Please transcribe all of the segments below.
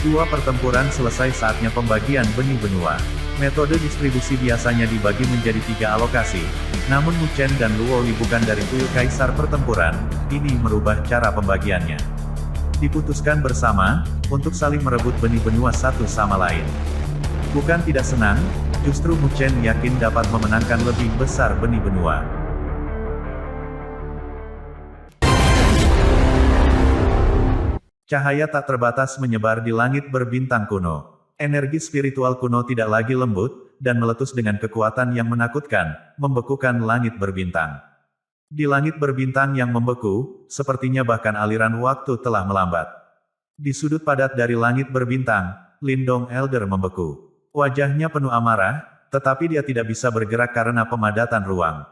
Sebuah pertempuran selesai saatnya pembagian benih benua. Metode distribusi biasanya dibagi menjadi 3 alokasi, namun Mu Chen dan Luo Li bukan dari kuil kaisar pertempuran, ini merubah cara pembagiannya. Diputuskan bersama, untuk saling merebut benih benua satu sama lain. Bukan tidak senang, justru Mu Chen yakin dapat memenangkan lebih besar benih benua. Cahaya tak terbatas menyebar di langit berbintang kuno. Energi spiritual kuno tidak lagi lembut, dan meletus dengan kekuatan yang menakutkan, membekukan langit berbintang. Di langit berbintang yang membeku, sepertinya bahkan aliran waktu telah melambat. Di sudut padat dari langit berbintang, Lindong Elder membeku. Wajahnya penuh amarah, tetapi dia tidak bisa bergerak karena pemadatan ruang.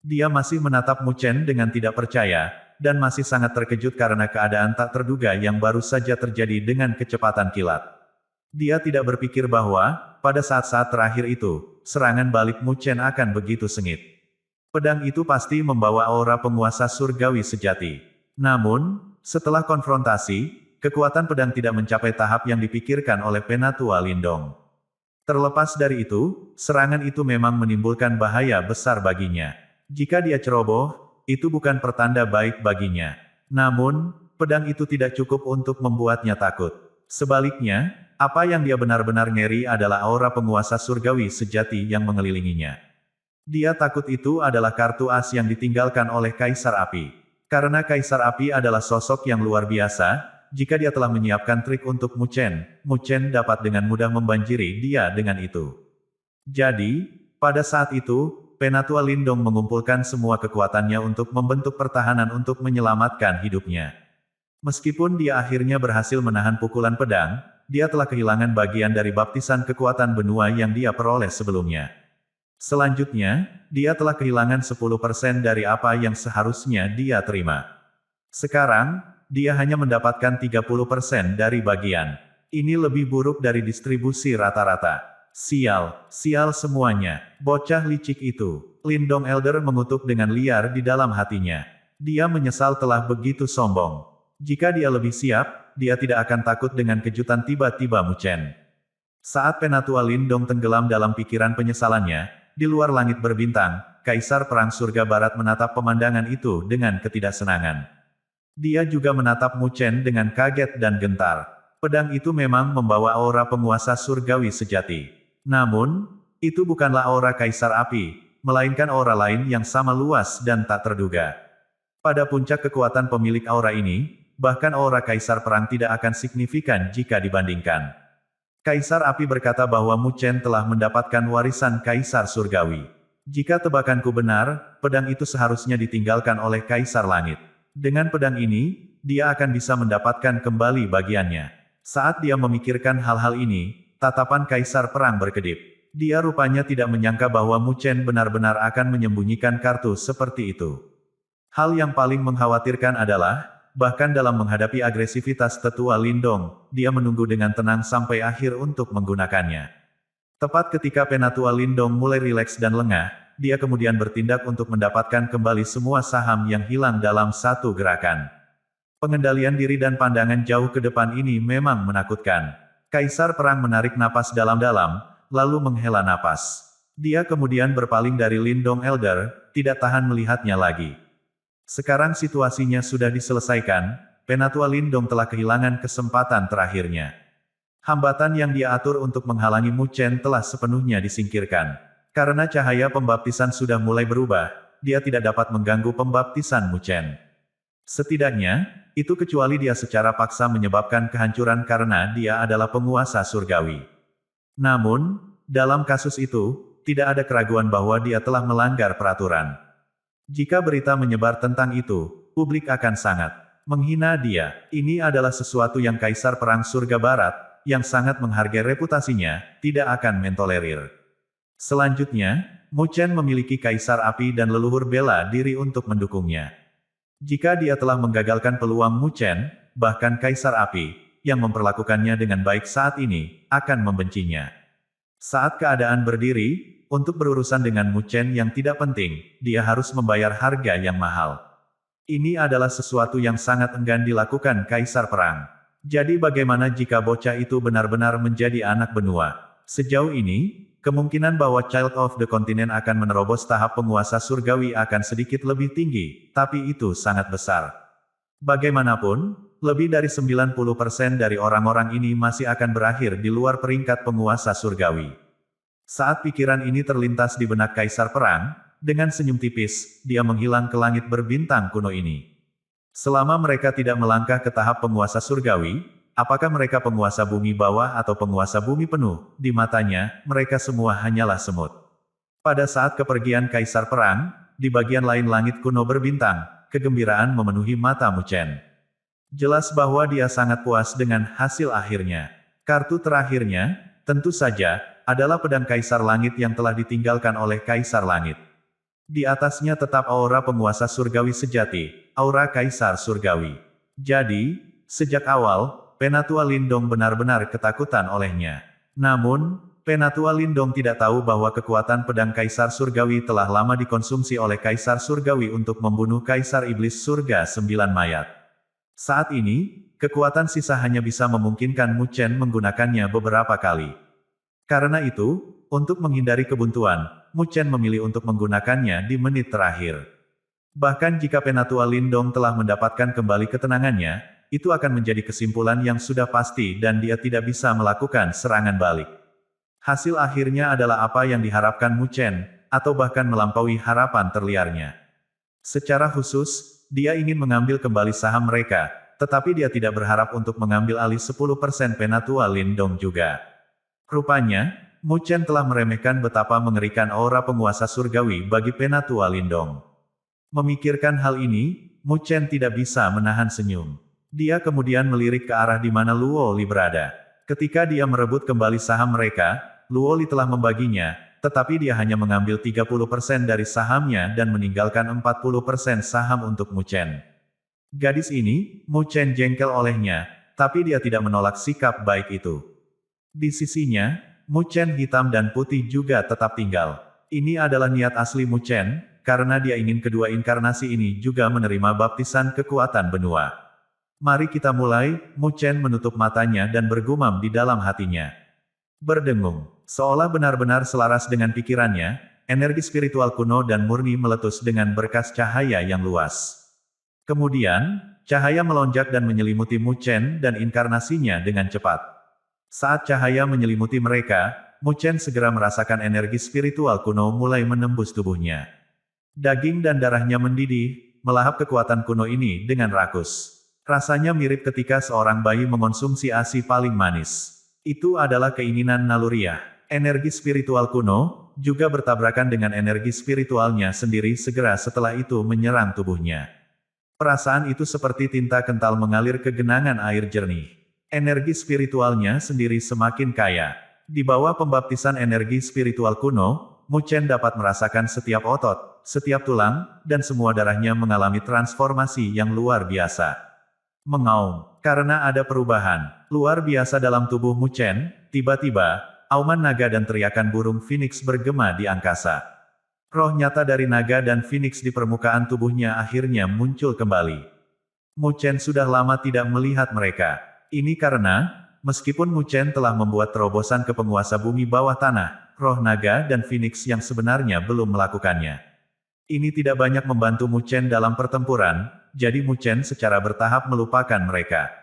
Dia masih menatap Mu Chen dengan tidak percaya, dan masih sangat terkejut karena keadaan tak terduga yang baru saja terjadi dengan kecepatan kilat. Dia tidak berpikir bahwa, pada saat-saat terakhir itu, serangan balik Mu Chen akan begitu sengit. Pedang itu pasti membawa aura penguasa surgawi sejati. Namun, setelah konfrontasi, kekuatan pedang tidak mencapai tahap yang dipikirkan oleh Penatua Lindong. Terlepas dari itu, serangan itu memang menimbulkan bahaya besar baginya. Jika dia ceroboh, itu bukan pertanda baik baginya. Namun, pedang itu tidak cukup untuk membuatnya takut. Sebaliknya, apa yang dia benar-benar ngeri adalah aura penguasa surgawi sejati yang mengelilinginya. Dia takut itu adalah kartu as yang ditinggalkan oleh Kaisar Api. Karena Kaisar Api adalah sosok yang luar biasa, jika dia telah menyiapkan trik untuk Mu Chen dapat dengan mudah membanjiri dia dengan itu. Jadi, pada saat itu, Penatua Lindong mengumpulkan semua kekuatannya untuk membentuk pertahanan untuk menyelamatkan hidupnya. Meskipun dia akhirnya berhasil menahan pukulan pedang, dia telah kehilangan bagian dari baptisan kekuatan benua yang dia peroleh sebelumnya. Selanjutnya, dia telah kehilangan 10% dari apa yang seharusnya dia terima. Sekarang, dia hanya mendapatkan 30% dari bagian. Ini lebih buruk dari distribusi rata-rata. Sial semuanya. Bocah licik itu. Lindong Elder mengutuk dengan liar di dalam hatinya. Dia menyesal telah begitu sombong. Jika dia lebih siap, dia tidak akan takut dengan kejutan tiba-tiba Mu Chen. Saat Penatua Lindong tenggelam dalam pikiran penyesalannya, di luar langit berbintang, Kaisar Perang Surga Barat menatap pemandangan itu dengan ketidaksenangan. Dia juga menatap Mu Chen dengan kaget dan gentar. Pedang itu memang membawa aura penguasa surgawi sejati. Namun, itu bukanlah aura Kaisar Api, melainkan aura lain yang sama luas dan tak terduga. Pada puncak kekuatan pemilik aura ini, bahkan aura Kaisar Perang tidak akan signifikan jika dibandingkan. Kaisar Api berkata bahwa Mu Chen telah mendapatkan warisan Kaisar Surgawi. Jika tebakanku benar, pedang itu seharusnya ditinggalkan oleh Kaisar Langit. Dengan pedang ini, dia akan bisa mendapatkan kembali bagiannya. Saat dia memikirkan hal-hal ini, tatapan Kaisar Perang berkedip. Dia rupanya tidak menyangka bahwa Mu Chen benar-benar akan menyembunyikan kartu seperti itu. Hal yang paling mengkhawatirkan adalah, bahkan dalam menghadapi agresivitas Tetua Lindong, dia menunggu dengan tenang sampai akhir untuk menggunakannya. Tepat ketika Penatua Lindong mulai rileks dan lengah, dia kemudian bertindak untuk mendapatkan kembali semua saham yang hilang dalam satu gerakan. Pengendalian diri dan pandangan jauh ke depan ini memang menakutkan. Kaisar Perang menarik napas dalam-dalam, lalu menghela napas. Dia kemudian berpaling dari Lindong Elder, tidak tahan melihatnya lagi. Sekarang situasinya sudah diselesaikan, Penatua Lindong telah kehilangan kesempatan terakhirnya. Hambatan yang dia atur untuk menghalangi Mu Chen telah sepenuhnya disingkirkan. Karena cahaya pembaptisan sudah mulai berubah, dia tidak dapat mengganggu pembaptisan Mu Chen. Setidaknya, itu kecuali dia secara paksa menyebabkan kehancuran karena dia adalah penguasa surgawi. Namun, dalam kasus itu, tidak ada keraguan bahwa dia telah melanggar peraturan. Jika berita menyebar tentang itu, publik akan sangat menghina dia. Ini adalah sesuatu yang Kaisar Perang Surga Barat, yang sangat menghargai reputasinya, tidak akan mentolerir. Selanjutnya, Mu Chen memiliki Kaisar Api dan leluhur bela diri untuk mendukungnya. Jika dia telah menggagalkan peluang Mu Chen, bahkan Kaisar Api, yang memperlakukannya dengan baik saat ini, akan membencinya. Saat keadaan berdiri, untuk berurusan dengan Mu Chen yang tidak penting, dia harus membayar harga yang mahal. Ini adalah sesuatu yang sangat enggan dilakukan Kaisar Perang. Jadi bagaimana jika bocah itu benar-benar menjadi anak benua? Sejauh ini, kemungkinan bahwa Child of the Continent akan menerobos tahap penguasa surgawi akan sedikit lebih tinggi, tapi itu sangat besar. Bagaimanapun, lebih dari 90% dari orang-orang ini masih akan berakhir di luar peringkat penguasa surgawi. Saat pikiran ini terlintas di benak Kaisar Perang, dengan senyum tipis, dia menghilang ke langit berbintang kuno ini. Selama mereka tidak melangkah ke tahap penguasa surgawi, apakah mereka penguasa bumi bawah atau penguasa bumi penuh, di matanya, mereka semua hanyalah semut. Pada saat kepergian Kaisar Perang, di bagian lain langit kuno berbintang, kegembiraan memenuhi mata Mu Chen. Jelas bahwa dia sangat puas dengan hasil akhirnya. Kartu terakhirnya, tentu saja, adalah pedang Kaisar Langit yang telah ditinggalkan oleh Kaisar Langit. Di atasnya tetap aura penguasa surgawi sejati, aura Kaisar Surgawi. Jadi, sejak awal, Penatua Lindong benar-benar ketakutan olehnya. Namun, Penatua Lindong tidak tahu bahwa kekuatan pedang Kaisar Surgawi telah lama dikonsumsi oleh Kaisar Surgawi untuk membunuh Kaisar Iblis Surga 9 mayat. Saat ini, kekuatan sisa hanya bisa memungkinkan Mu Chen menggunakannya beberapa kali. Karena itu, untuk menghindari kebuntuan, Mu Chen memilih untuk menggunakannya di menit terakhir. Bahkan jika Penatua Lindong telah mendapatkan kembali ketenangannya, itu akan menjadi kesimpulan yang sudah pasti dan dia tidak bisa melakukan serangan balik. Hasil akhirnya adalah apa yang diharapkan Mu Chen, atau bahkan melampaui harapan terliarnya. Secara khusus, dia ingin mengambil kembali saham mereka, tetapi dia tidak berharap untuk mengambil alih 10% Penatua Lindong juga. Rupanya, Mu Chen telah meremehkan betapa mengerikan aura penguasa surgawi bagi Penatua Lindong. Memikirkan hal ini, Mu Chen tidak bisa menahan senyum. Dia kemudian melirik ke arah di mana Luo Li berada. Ketika dia merebut kembali saham mereka, Luo Li telah membaginya, tetapi dia hanya mengambil 30% dari sahamnya dan meninggalkan 40% saham untuk Mu Chen. Gadis ini, Mu Chen jengkel olehnya, tapi dia tidak menolak sikap baik itu. Di sisinya, Mu Chen hitam dan putih juga tetap tinggal. Ini adalah niat asli Mu Chen, karena dia ingin kedua inkarnasi ini juga menerima baptisan kekuatan benua. Mari kita mulai, Mu Chen menutup matanya dan bergumam di dalam hatinya. Berdengung, seolah benar-benar selaras dengan pikirannya, energi spiritual kuno dan murni meletus dengan berkas cahaya yang luas. Kemudian, cahaya melonjak dan menyelimuti Mu Chen dan inkarnasinya dengan cepat. Saat cahaya menyelimuti mereka, Mu Chen segera merasakan energi spiritual kuno mulai menembus tubuhnya. Daging dan darahnya mendidih, melahap kekuatan kuno ini dengan rakus. Rasanya mirip ketika seorang bayi mengonsumsi ASI paling manis. Itu adalah keinginan naluriah. Energi spiritual kuno, juga bertabrakan dengan energi spiritualnya sendiri segera setelah itu menyerang tubuhnya. Perasaan itu seperti tinta kental mengalir ke genangan air jernih. Energi spiritualnya sendiri semakin kaya. Di bawah pembaptisan energi spiritual kuno, Mu Chen dapat merasakan setiap otot, setiap tulang, dan semua darahnya mengalami transformasi yang luar biasa. Mengaum, karena ada perubahan luar biasa dalam tubuh Mu Chen, tiba-tiba, auman naga dan teriakan burung phoenix bergema di angkasa. Roh nyata dari naga dan phoenix di permukaan tubuhnya akhirnya muncul kembali. Mu Chen sudah lama tidak melihat mereka. Ini karena, meskipun Mu Chen telah membuat terobosan ke penguasa bumi bawah tanah, roh naga dan phoenix yang sebenarnya belum melakukannya. Ini tidak banyak membantu Mu Chen dalam pertempuran, jadi Mu Chen secara bertahap melupakan mereka.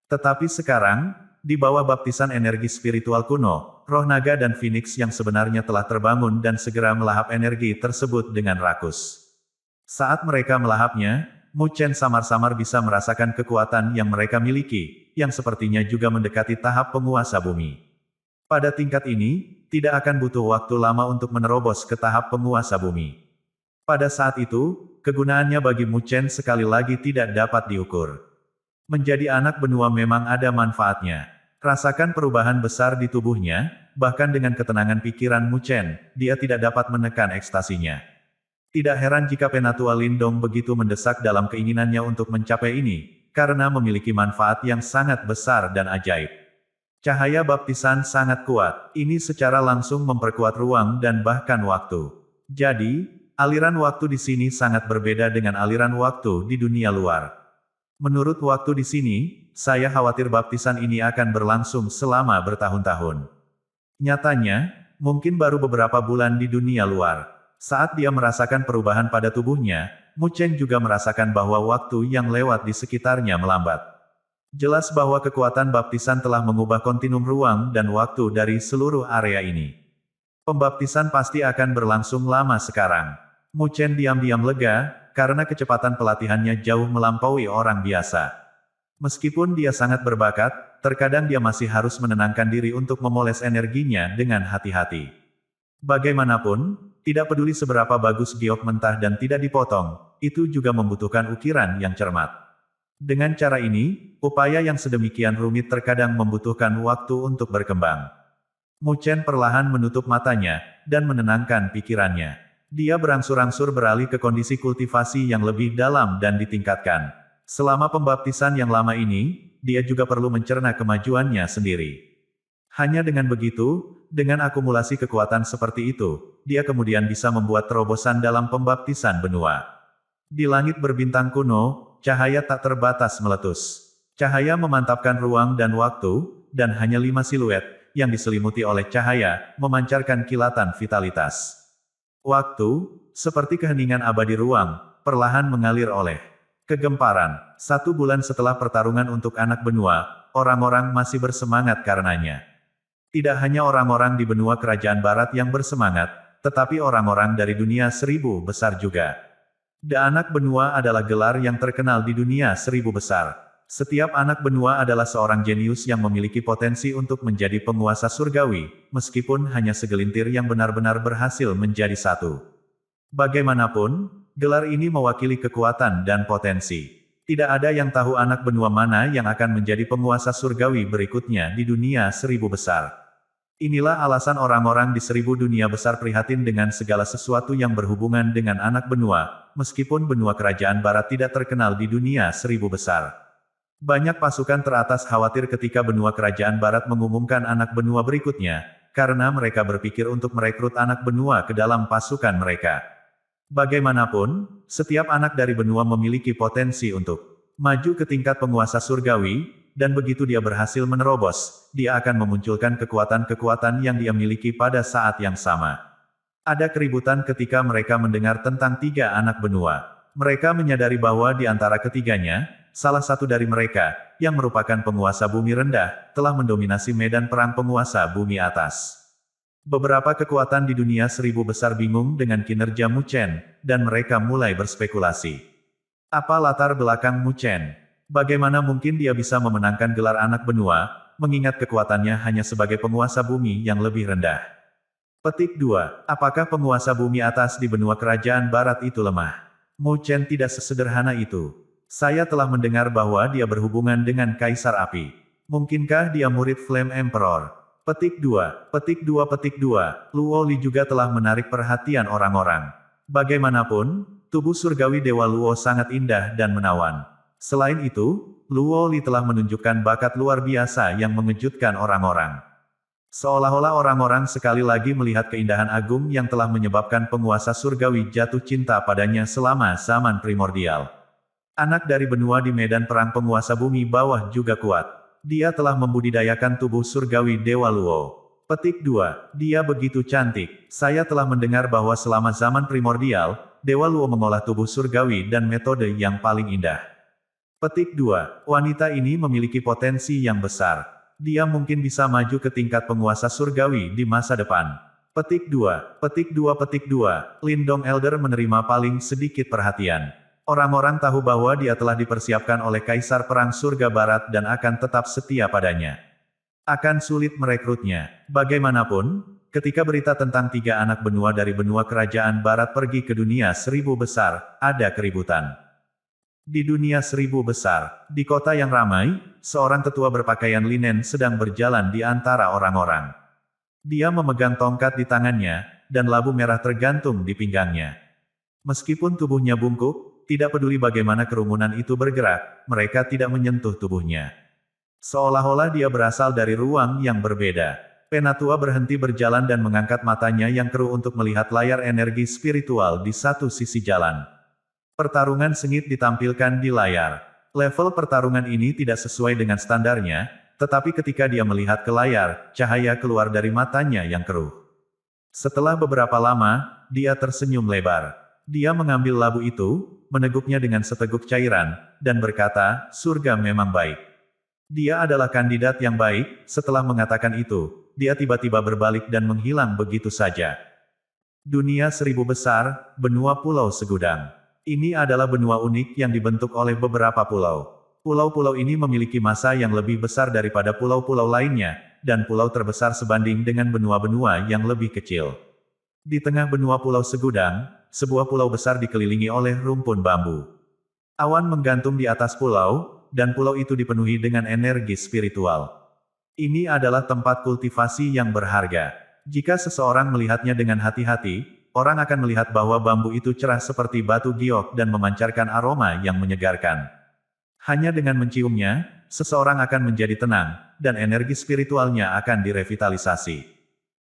Tetapi sekarang, di bawah baptisan energi spiritual kuno, roh naga dan phoenix yang sebenarnya telah terbangun dan segera melahap energi tersebut dengan rakus. Saat mereka melahapnya, Mu Chen samar-samar bisa merasakan kekuatan yang mereka miliki, yang sepertinya juga mendekati tahap penguasa bumi. Pada tingkat ini, tidak akan butuh waktu lama untuk menerobos ke tahap penguasa bumi. Pada saat itu, kegunaannya bagi Mu Chen sekali lagi tidak dapat diukur. Menjadi anak benua memang ada manfaatnya. Rasakan perubahan besar di tubuhnya, bahkan dengan ketenangan pikiran Mu Chen, dia tidak dapat menekan ekstasinya. Tidak heran jika Penatua Lindong begitu mendesak dalam keinginannya untuk mencapai ini, karena memiliki manfaat yang sangat besar dan ajaib. Cahaya baptisan sangat kuat, ini secara langsung memperkuat ruang dan bahkan waktu. Jadi, aliran waktu di sini sangat berbeda dengan aliran waktu di dunia luar. Menurut waktu di sini, saya khawatir baptisan ini akan berlangsung selama bertahun-tahun. Nyatanya, mungkin baru beberapa bulan di dunia luar. Saat dia merasakan perubahan pada tubuhnya, Mu Chen juga merasakan bahwa waktu yang lewat di sekitarnya melambat. Jelas bahwa kekuatan baptisan telah mengubah kontinum ruang dan waktu dari seluruh area ini. Pembaptisan pasti akan berlangsung lama sekarang. Mu Chen diam-diam lega, karena kecepatan pelatihannya jauh melampaui orang biasa. Meskipun dia sangat berbakat, terkadang dia masih harus menenangkan diri untuk memoles energinya dengan hati-hati. Bagaimanapun, tidak peduli seberapa bagus giok mentah dan tidak dipotong, itu juga membutuhkan ukiran yang cermat. Dengan cara ini, upaya yang sedemikian rumit terkadang membutuhkan waktu untuk berkembang. Mu Chen perlahan menutup matanya, dan menenangkan pikirannya. Dia berangsur-angsur beralih ke kondisi kultivasi yang lebih dalam dan ditingkatkan. Selama pembaptisan yang lama ini, dia juga perlu mencerna kemajuannya sendiri. Hanya dengan begitu, dengan akumulasi kekuatan seperti itu, dia kemudian bisa membuat terobosan dalam pembaptisan benua. Di langit berbintang kuno, cahaya tak terbatas meletus. Cahaya memantapkan ruang dan waktu, dan hanya 5 siluet, yang diselimuti oleh cahaya, memancarkan kilatan vitalitas. Waktu, seperti keheningan abadi ruang, perlahan mengalir oleh kegemparan. 1 bulan setelah pertarungan untuk anak benua, orang-orang masih bersemangat karenanya. Tidak hanya orang-orang di benua kerajaan barat yang bersemangat, tetapi orang-orang dari dunia 1000 besar juga. The Anak Benua adalah gelar yang terkenal di dunia 1000 besar. Setiap anak benua adalah seorang jenius yang memiliki potensi untuk menjadi penguasa surgawi, meskipun hanya segelintir yang benar-benar berhasil menjadi satu. Bagaimanapun, gelar ini mewakili kekuatan dan potensi. Tidak ada yang tahu anak benua mana yang akan menjadi penguasa surgawi berikutnya di dunia 1000 besar. Inilah alasan orang-orang di 1000 dunia besar prihatin dengan segala sesuatu yang berhubungan dengan anak benua, meskipun benua kerajaan barat tidak terkenal di dunia 1000 besar. Banyak pasukan teratas khawatir ketika benua kerajaan barat mengumumkan anak benua berikutnya, karena mereka berpikir untuk merekrut anak benua ke dalam pasukan mereka. Bagaimanapun, setiap anak dari benua memiliki potensi untuk maju ke tingkat penguasa surgawi, dan begitu dia berhasil menerobos, dia akan memunculkan kekuatan-kekuatan yang dia miliki pada saat yang sama. Ada keributan ketika mereka mendengar tentang 3 anak benua. Mereka menyadari bahwa di antara ketiganya, salah satu dari mereka, yang merupakan penguasa bumi rendah, telah mendominasi medan perang penguasa bumi atas. Beberapa kekuatan di dunia 1000 besar bingung dengan kinerja Mu Chen, dan mereka mulai berspekulasi. Apa latar belakang Mu Chen? Bagaimana mungkin dia bisa memenangkan gelar anak benua, mengingat kekuatannya hanya sebagai penguasa bumi yang lebih rendah? Petik 2. Apakah penguasa bumi atas di benua kerajaan barat itu lemah? Mu Chen tidak sesederhana itu. Saya telah mendengar bahwa dia berhubungan dengan Kaisar Api. Mungkinkah dia murid Flame Emperor? Petik 2. Petik 2. Petik 2. Luo Li juga telah menarik perhatian orang-orang. Bagaimanapun, tubuh surgawi Dewa Luo sangat indah dan menawan. Selain itu, Luo Li telah menunjukkan bakat luar biasa yang mengejutkan orang-orang. Seolah-olah orang-orang sekali lagi melihat keindahan agung yang telah menyebabkan penguasa surgawi jatuh cinta padanya selama zaman primordial. Anak dari benua di medan perang penguasa bumi bawah juga kuat. Dia telah membudidayakan tubuh surgawi Dewa Luo. Petik 2. Dia begitu cantik. Saya telah mendengar bahwa selama zaman primordial, Dewa Luo mengolah tubuh surgawi dan metode yang paling indah. Petik 2. Wanita ini memiliki potensi yang besar. Dia mungkin bisa maju ke tingkat penguasa surgawi di masa depan. Petik 2. Petik 2. Petik 2. Lindong Elder menerima paling sedikit perhatian. Orang-orang tahu bahwa dia telah dipersiapkan oleh Kaisar Perang Surga Barat dan akan tetap setia padanya. Akan sulit merekrutnya. Bagaimanapun, ketika berita tentang 3 anak benua dari benua kerajaan barat pergi ke dunia 1000 besar, ada keributan. Di dunia 1000 besar, di kota yang ramai, seorang tetua berpakaian linen sedang berjalan di antara orang-orang. Dia memegang tongkat di tangannya, dan labu merah tergantung di pinggangnya. Meskipun tubuhnya bungkuk, tidak peduli bagaimana kerumunan itu bergerak, mereka tidak menyentuh tubuhnya. Seolah-olah dia berasal dari ruang yang berbeda. Penatua berhenti berjalan dan mengangkat matanya yang keruh untuk melihat layar energi spiritual di satu sisi jalan. Pertarungan sengit ditampilkan di layar. Level pertarungan ini tidak sesuai dengan standarnya, tetapi ketika dia melihat ke layar, cahaya keluar dari matanya yang keruh. Setelah beberapa lama, dia tersenyum lebar. Dia mengambil labu itu, meneguknya dengan seteguk cairan, dan berkata, surga memang baik. Dia adalah kandidat yang baik. Setelah mengatakan itu, dia tiba-tiba berbalik dan menghilang begitu saja. Dunia Seribu Besar, benua Pulau Segudang. Ini adalah benua unik yang dibentuk oleh beberapa pulau. Pulau-pulau ini memiliki massa yang lebih besar daripada pulau-pulau lainnya, dan pulau terbesar sebanding dengan benua-benua yang lebih kecil. Di tengah benua Pulau Segudang, sebuah pulau besar dikelilingi oleh rumpun bambu. Awan menggantung di atas pulau, dan pulau itu dipenuhi dengan energi spiritual. Ini adalah tempat kultivasi yang berharga. Jika seseorang melihatnya dengan hati-hati, orang akan melihat bahwa bambu itu cerah seperti batu giok dan memancarkan aroma yang menyegarkan. Hanya dengan menciumnya, seseorang akan menjadi tenang, dan energi spiritualnya akan direvitalisasi.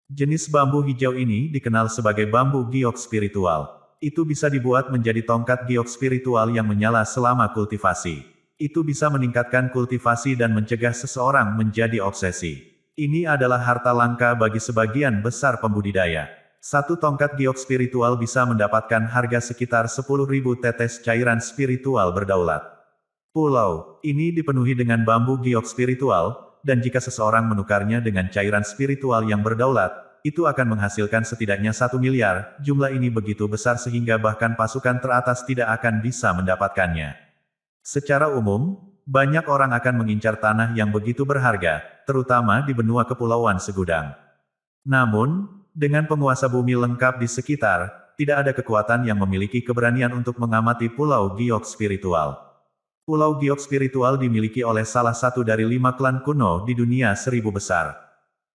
Jenis bambu hijau ini dikenal sebagai bambu giok spiritual. Itu bisa dibuat menjadi tongkat giok spiritual yang menyala selama kultivasi. Itu bisa meningkatkan kultivasi dan mencegah seseorang menjadi obsesi. Ini adalah harta langka bagi sebagian besar pembudidaya. Satu tongkat giok spiritual bisa mendapatkan harga sekitar 10.000 tetes cairan spiritual berdaulat. Pulau ini dipenuhi dengan bambu giok spiritual, dan jika seseorang menukarnya dengan cairan spiritual yang berdaulat, itu akan menghasilkan setidaknya 1 miliar. Jumlah ini begitu besar sehingga bahkan pasukan teratas tidak akan bisa mendapatkannya. Secara umum, banyak orang akan mengincar tanah yang begitu berharga, terutama di benua Kepulauan Segudang. Namun, dengan penguasa bumi lengkap di sekitar, tidak ada kekuatan yang memiliki keberanian untuk mengamati Pulau Giok Spiritual. Pulau Giok Spiritual dimiliki oleh salah satu dari 5 klan kuno di dunia Seribu Besar.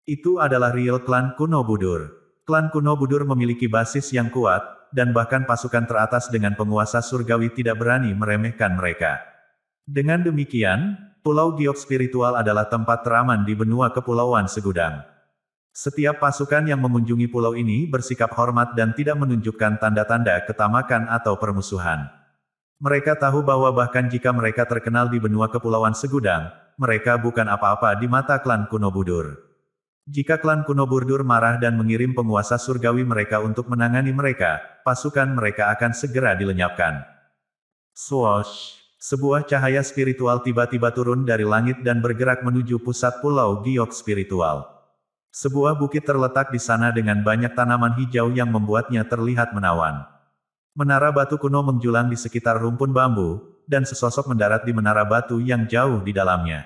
Itu adalah real klan kuno Budur. Klan kuno Budur memiliki basis yang kuat, dan bahkan pasukan teratas dengan penguasa surgawi tidak berani meremehkan mereka. Dengan demikian, Pulau Giok Spiritual adalah tempat teraman di benua Kepulauan Segudang. Setiap pasukan yang mengunjungi pulau ini bersikap hormat dan tidak menunjukkan tanda-tanda ketamakan atau permusuhan. Mereka tahu bahwa bahkan jika mereka terkenal di benua Kepulauan Segudang, mereka bukan apa-apa di mata klan kuno Budur. Jika klan kuno Budur marah dan mengirim penguasa surgawi mereka untuk menangani mereka, pasukan mereka akan segera dilenyapkan. Swoosh! Sebuah cahaya spiritual tiba-tiba turun dari langit dan bergerak menuju pusat Pulau Giok Spiritual. Sebuah bukit terletak di sana dengan banyak tanaman hijau yang membuatnya terlihat menawan. Menara batu kuno menjulang di sekitar rumpun bambu, dan sesosok mendarat di menara batu yang jauh di dalamnya.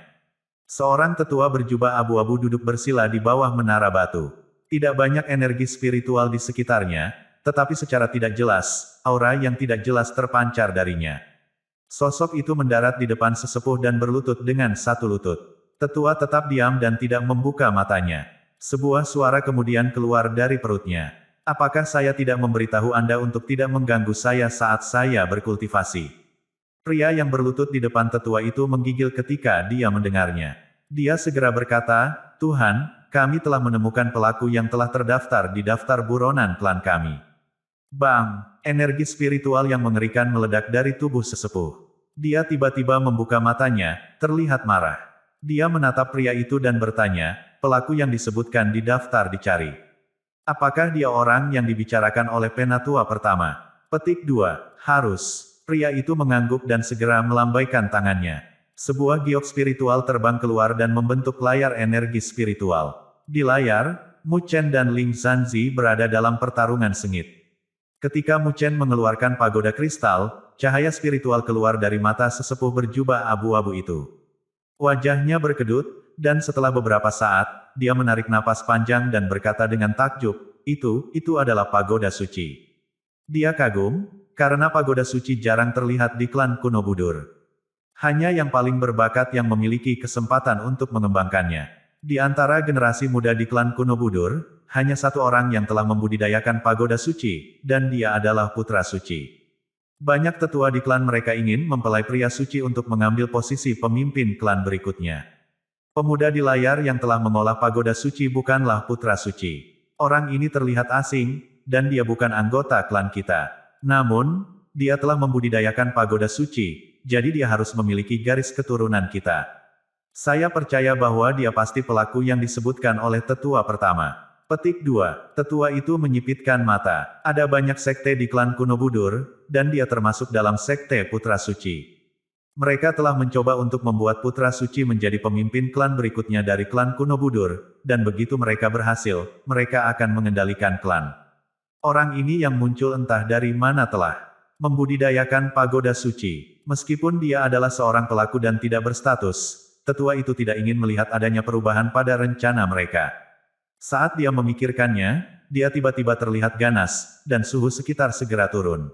Seorang tetua berjubah abu-abu duduk bersila di bawah menara batu. Tidak banyak energi spiritual di sekitarnya, tetapi secara tidak jelas, aura yang tidak jelas terpancar darinya. Sosok itu mendarat di depan sesepuh dan berlutut dengan satu lutut. Tetua tetap diam dan tidak membuka matanya. Sebuah suara kemudian keluar dari perutnya. Apakah saya tidak memberitahu Anda untuk tidak mengganggu saya saat saya berkultivasi? Pria yang berlutut di depan tetua itu menggigil ketika dia mendengarnya. Dia segera berkata, Tuhan, kami telah menemukan pelaku yang telah terdaftar di daftar buronan klan kami. Bang! Energi spiritual yang mengerikan meledak dari tubuh sesepuh. Dia tiba-tiba membuka matanya, terlihat marah. Dia menatap pria itu dan bertanya, pelaku yang disebutkan di daftar dicari. Apakah dia orang yang dibicarakan oleh penatua pertama? Petik 2. Harus. Pria itu mengangguk dan segera melambaikan tangannya. Sebuah giok spiritual terbang keluar dan membentuk layar energi spiritual. Di layar, Mu Chen dan Ling Zanzi berada dalam pertarungan sengit. Ketika Mu Chen mengeluarkan pagoda kristal, cahaya spiritual keluar dari mata sesepuh berjubah abu-abu itu. Wajahnya berkedut, dan setelah beberapa saat, dia menarik napas panjang dan berkata dengan takjub, itu adalah pagoda suci. Dia kagum, karena pagoda suci jarang terlihat di klan kuno Budur. Hanya yang paling berbakat yang memiliki kesempatan untuk mengembangkannya. Di antara generasi muda di klan kuno Budur, hanya satu orang yang telah membudidayakan pagoda suci, dan dia adalah putra suci. Banyak tetua di klan mereka ingin mempelai pria suci untuk mengambil posisi pemimpin klan berikutnya. Pemuda di layar yang telah mengolah pagoda suci bukanlah putra suci. Orang ini terlihat asing, dan dia bukan anggota klan kita. Namun, dia telah membudidayakan pagoda suci, jadi dia harus memiliki garis keturunan kita. Saya percaya bahwa dia pasti pelaku yang disebutkan oleh tetua pertama. Petik 2. Tetua itu menyipitkan mata. Ada banyak sekte di klan kuno Budur, dan dia termasuk dalam sekte Putra Suci. Mereka telah mencoba untuk membuat Putra Suci menjadi pemimpin klan berikutnya dari klan kuno Budur, dan begitu mereka berhasil, mereka akan mengendalikan klan. Orang ini yang muncul entah dari mana telah membudidayakan pagoda suci. Meskipun dia adalah seorang pelaku dan tidak berstatus, tetua itu tidak ingin melihat adanya perubahan pada rencana mereka. Saat dia memikirkannya, dia tiba-tiba terlihat ganas, dan suhu sekitar segera turun.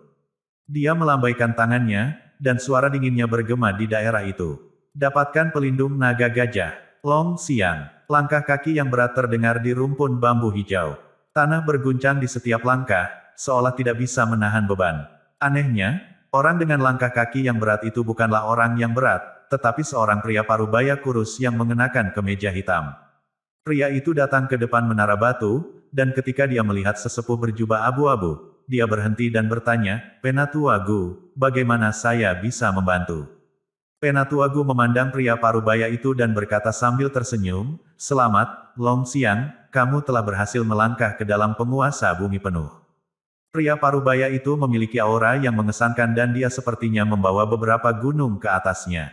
Dia melambaikan tangannya, dan suara dinginnya bergema di daerah itu. Dapatkan pelindung naga gajah. Long Xiang. Langkah kaki yang berat terdengar di rumpun bambu hijau. Tanah berguncang di setiap langkah, seolah tidak bisa menahan beban. Anehnya, orang dengan langkah kaki yang berat itu bukanlah orang yang berat, tetapi seorang pria parubaya kurus yang mengenakan kemeja hitam. Pria itu datang ke depan menara batu, dan ketika dia melihat sesepuh berjubah abu-abu, dia berhenti dan bertanya, "Penatua Gu, bagaimana saya bisa membantu?" Penatua Gu memandang pria parubaya itu dan berkata sambil tersenyum, "Selamat, Long Xiang, kamu telah berhasil melangkah ke dalam penguasa bumi penuh." Pria parubaya itu memiliki aura yang mengesankan dan dia sepertinya membawa beberapa gunung ke atasnya.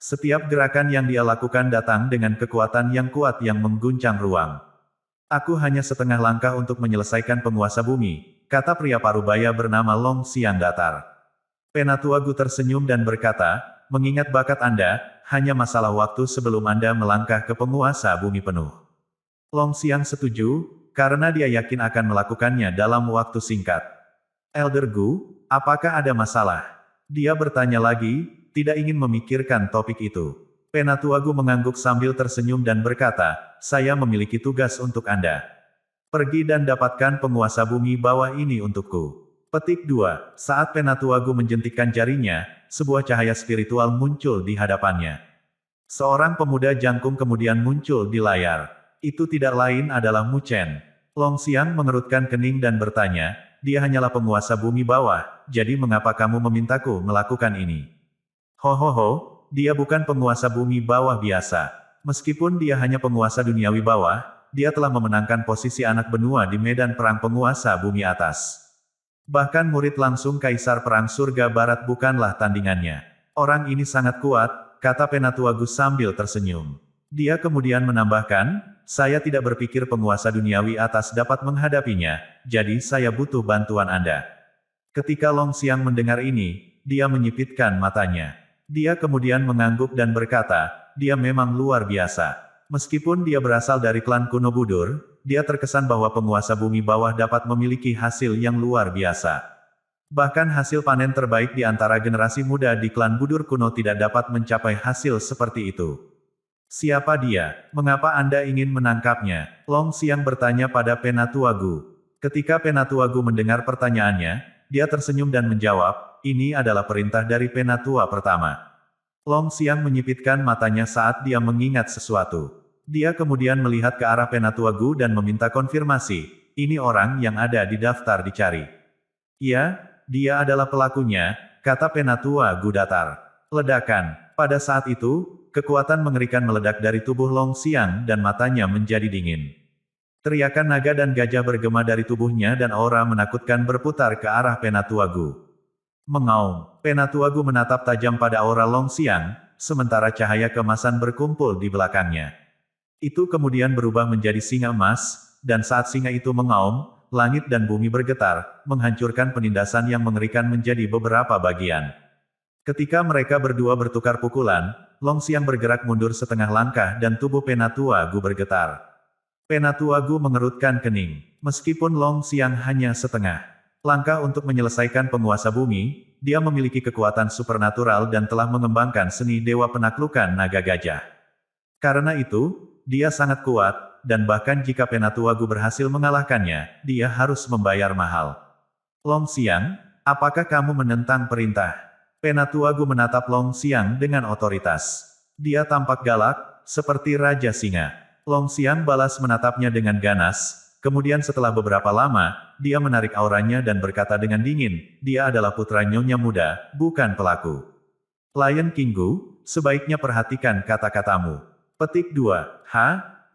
Setiap gerakan yang dia lakukan datang dengan kekuatan yang kuat yang mengguncang ruang. "Aku hanya setengah langkah untuk menyelesaikan penguasa bumi," kata pria parubaya bernama Long Xiang datar. Penatua Gu tersenyum dan berkata, "Mengingat bakat Anda, hanya masalah waktu sebelum Anda melangkah ke penguasa bumi penuh." Long Xiang setuju, karena dia yakin akan melakukannya dalam waktu singkat. "Elder Gu, apakah ada masalah?" Dia bertanya lagi, tidak ingin memikirkan topik itu. Penatua Gu mengangguk sambil tersenyum dan berkata, "Saya memiliki tugas untuk Anda. Pergi dan dapatkan penguasa bumi bawah ini untukku." Petik 2. Saat Penatua Gu menjentikkan jarinya, sebuah cahaya spiritual muncul di hadapannya. Seorang pemuda jangkung kemudian muncul di layar. Itu tidak lain adalah Mu Chen. Long Xiang mengerutkan kening dan bertanya, "Dia hanyalah penguasa bumi bawah, jadi mengapa kamu memintaku melakukan ini?" "Hohoho, dia bukan penguasa bumi bawah biasa. Meskipun dia hanya penguasa duniawi bawah, dia telah memenangkan posisi anak benua di medan perang penguasa bumi atas. Bahkan murid langsung Kaisar Perang Surga Barat bukanlah tandingannya. Orang ini sangat kuat," kata Penatua Gu sambil tersenyum. Dia kemudian menambahkan, "Saya tidak berpikir penguasa duniawi atas dapat menghadapinya, jadi saya butuh bantuan Anda." Ketika Long Xiang mendengar ini, dia menyipitkan matanya. Dia kemudian mengangguk dan berkata, "Dia memang luar biasa. Meskipun dia berasal dari klan kuno Budur, dia terkesan bahwa penguasa bumi bawah dapat memiliki hasil yang luar biasa. Bahkan hasil panen terbaik di antara generasi muda di klan Budur kuno tidak dapat mencapai hasil seperti itu." "Siapa dia? Mengapa Anda ingin menangkapnya?" Long Xiang bertanya pada Penatua Gu. Ketika Penatua Gu mendengar pertanyaannya, dia tersenyum dan menjawab, "Ini adalah perintah dari Penatua pertama." Long Xiang menyipitkan matanya saat dia mengingat sesuatu. Dia kemudian melihat ke arah Penatua Gu dan meminta konfirmasi, "Ini orang yang ada di daftar dicari?" "Iya, dia adalah pelakunya," kata Penatua Gu datar. Ledakan. Pada saat itu, kekuatan mengerikan meledak dari tubuh Long Xiang dan matanya menjadi dingin. Teriakan naga dan gajah bergema dari tubuhnya dan aura menakutkan berputar ke arah Penatua Gu. Mengaum. Penatua Gu menatap tajam pada aura Long Xiang, sementara cahaya keemasan berkumpul di belakangnya. Itu kemudian berubah menjadi singa emas, dan saat singa itu mengaum, langit dan bumi bergetar, menghancurkan penindasan yang mengerikan menjadi beberapa bagian. Ketika mereka berdua bertukar pukulan, Long Xiang bergerak mundur setengah langkah dan tubuh Penatua Gu bergetar. Penatua Gu mengerutkan kening. Meskipun Long Xiang hanya setengah langkah untuk menyelesaikan penguasa bumi, dia memiliki kekuatan supernatural dan telah mengembangkan seni dewa penaklukan naga gajah. Karena itu, dia sangat kuat, dan bahkan jika Penatua Gu berhasil mengalahkannya, dia harus membayar mahal. "Long Xiang, apakah kamu menentang perintah?" Penatua Gu menatap Long Xiang dengan otoritas. Dia tampak galak, seperti Raja Singa. Long Xiang balas menatapnya dengan ganas, kemudian setelah beberapa lama, dia menarik auranya dan berkata dengan dingin, "Dia adalah putra nyonya muda, bukan pelaku." Lion King Gu, sebaiknya perhatikan kata-katamu. Petik 2.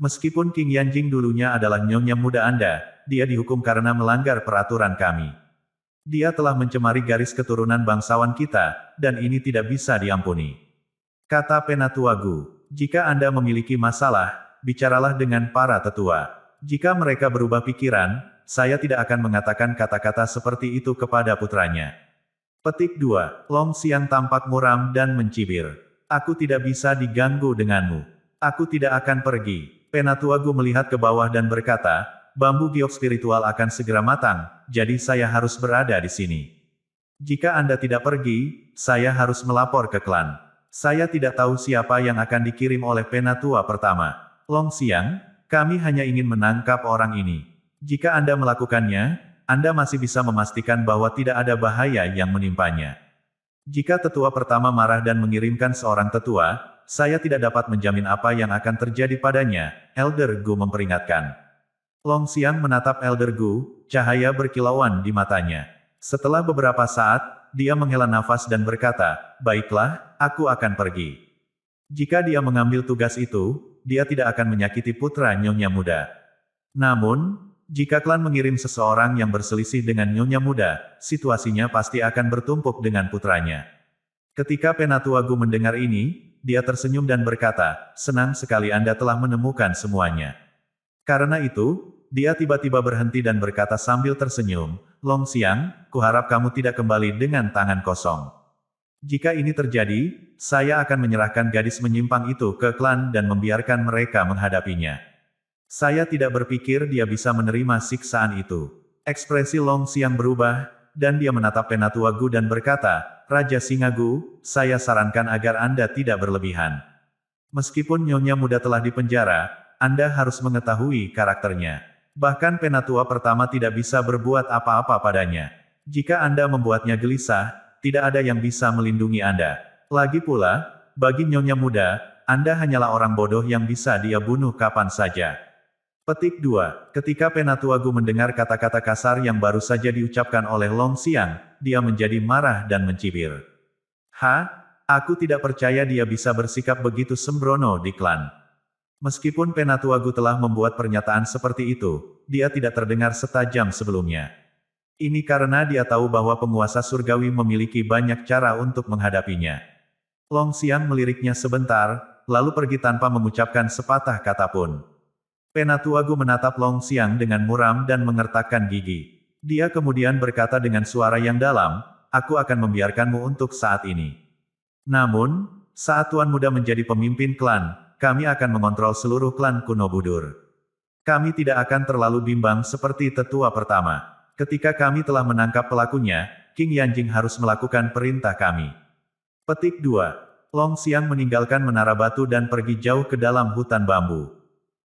Meskipun King Yanjing dulunya adalah nyonya muda Anda, dia dihukum karena melanggar peraturan kami. Dia telah mencemari garis keturunan bangsawan kita, dan ini tidak bisa diampuni. Kata Penatua Gu, jika Anda memiliki masalah, bicaralah dengan para tetua. Jika mereka berubah pikiran, saya tidak akan mengatakan kata-kata seperti itu kepada putranya. Petik 2. Long Xiang tampak muram dan mencibir. Aku tidak bisa diganggu denganmu. Aku tidak akan pergi. Penatua Gu melihat ke bawah dan berkata, bambu giok spiritual akan segera matang, jadi saya harus berada di sini. Jika Anda tidak pergi, saya harus melapor ke klan. Saya tidak tahu siapa yang akan dikirim oleh Penatua pertama. Long Xiang, kami hanya ingin menangkap orang ini. Jika Anda melakukannya, Anda masih bisa memastikan bahwa tidak ada bahaya yang menimpanya. Jika tetua pertama marah dan mengirimkan seorang tetua, saya tidak dapat menjamin apa yang akan terjadi padanya, Elder Gu memperingatkan. Long Xiang menatap Elder Gu, cahaya berkilauan di matanya. Setelah beberapa saat, dia menghela nafas dan berkata, baiklah, aku akan pergi. Jika dia mengambil tugas itu, dia tidak akan menyakiti putra nyonya muda. Namun, jika klan mengirim seseorang yang berselisih dengan nyonya muda, situasinya pasti akan bertumpuk dengan putranya. Ketika Penatua Gu mendengar ini, dia tersenyum dan berkata, senang sekali Anda telah menemukan semuanya. Karena itu, dia tiba-tiba berhenti dan berkata sambil tersenyum, Long Xiang, kuharap kamu tidak kembali dengan tangan kosong. Jika ini terjadi, saya akan menyerahkan gadis menyimpang itu ke klan dan membiarkan mereka menghadapinya. Saya tidak berpikir dia bisa menerima siksaan itu. Ekspresi Long Xiang berubah, dan dia menatap Penatua Gu dan berkata, Raja Singa Gu, saya sarankan agar Anda tidak berlebihan. Meskipun nyonya muda telah dipenjara, Anda harus mengetahui karakternya. Bahkan Penatua pertama tidak bisa berbuat apa-apa padanya. Jika Anda membuatnya gelisah, tidak ada yang bisa melindungi Anda. Lagi pula, bagi nyonya muda, Anda hanyalah orang bodoh yang bisa dia bunuh kapan saja. Petik 2. Ketika Penatua Gu mendengar kata-kata kasar yang baru saja diucapkan oleh Long Xiang, dia menjadi marah dan mencibir. Aku tidak percaya dia bisa bersikap begitu sembrono di klan. Meskipun Penatua Gu telah membuat pernyataan seperti itu, dia tidak terdengar setajam sebelumnya. Ini karena dia tahu bahwa penguasa surgawi memiliki banyak cara untuk menghadapinya. Long Xiang meliriknya sebentar, lalu pergi tanpa mengucapkan sepatah kata pun. Penatua Gu menatap Long Xiang dengan muram dan mengertakkan gigi. Dia kemudian berkata dengan suara yang dalam, aku akan membiarkanmu untuk saat ini. Namun, saat Tuan Muda menjadi pemimpin klan, kami akan mengontrol seluruh klan kuno Budur. Kami tidak akan terlalu bimbang seperti tetua pertama. Ketika kami telah menangkap pelakunya, King Yanjing harus melakukan perintah kami. Petik 2. Long Xiang meninggalkan menara batu dan pergi jauh ke dalam hutan bambu.